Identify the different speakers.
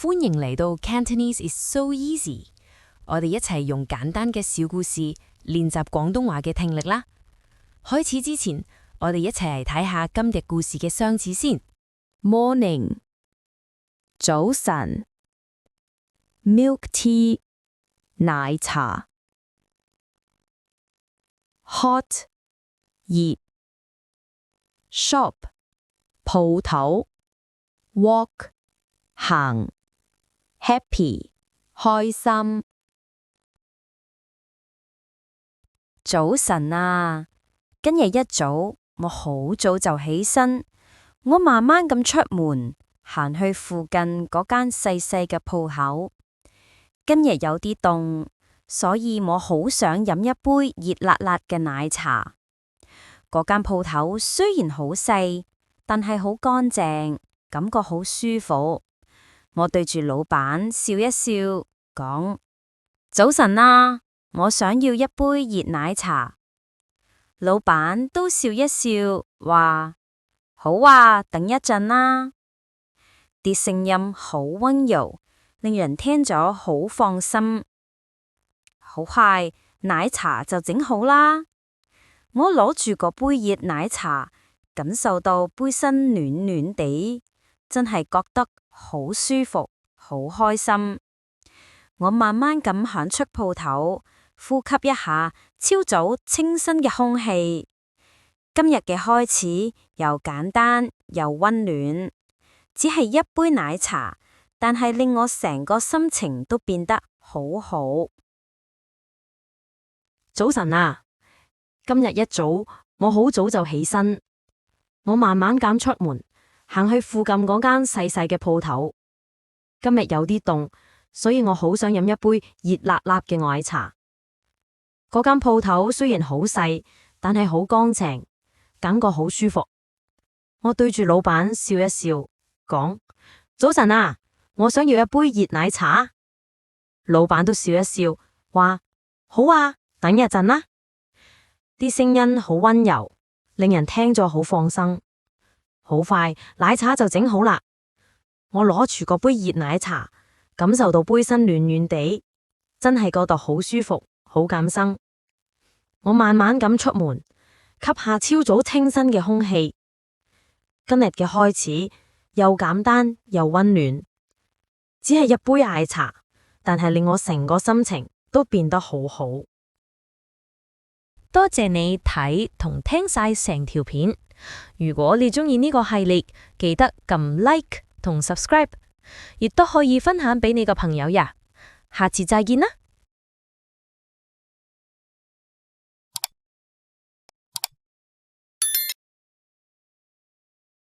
Speaker 1: 歡迎嚟到 Cantonese is so easy。我哋一齊用簡單嘅小故事練習廣東話嘅聽力啦。開始之前，我哋一齊嚟睇下今日故事嘅相似先。
Speaker 2: Morning 早晨 Milk tea 奶茶 Hot 熱 Shop 鋪頭 Walk 行 Happy 開心。早晨啊，今日一早我好早就起身，我慢慢咁出門，行去附近嗰間細細嘅鋪頭。今日有啲凍，所以我好想飲一杯熱辣辣嘅奶茶。嗰間鋪頭雖然好細，但係好乾淨，感覺好舒服。我對住老闆笑一笑，講：早晨啊，我想要一杯熱奶茶。老闆都笑一笑，話：好啊，等一陣啦。啲聲音好溫柔，令人聽咗好放心。好快，奶茶就整好啦。我攞住個杯熱奶茶，感受到杯身暖暖地，真係覺得好舒服，好開心。我慢慢咁行出鋪頭，呼吸一下朝早清新嘅空氣。今日嘅開始又簡單又溫暖，只係一杯奶茶，但係令我成個心情都變得好好。
Speaker 3: 早晨啊，今日一早我好早就起身，我慢慢咁出門，行去附近嗰間細細嘅鋪頭。今日有啲凍，所以我好想飲一杯熱辣辣嘅奶茶。嗰間鋪頭雖然好細，但係好乾淨，感覺好舒服。我對住老闆笑一笑，講：早晨啊，我想要一杯熱奶茶。老闆都笑一笑，話：好啊，等一陣啦。啲聲音好溫柔，令人聽咗好放心。好快，奶茶就整好啦。我攞住個杯熱奶茶，感受到杯身暖暖地，真係覺得好舒服，好感生。我慢慢咁出門，吸下朝早清新嘅空氣。今日嘅開始又簡單又溫暖，只係一杯奶茶，但係令我成個心情都變得好好。
Speaker 1: 多謝你睇同聽晒成條片。如果你鍾意呢個系列，記得撳 like 同 subscribe，亦都可以分享俾你個朋友呀。下次再見啦！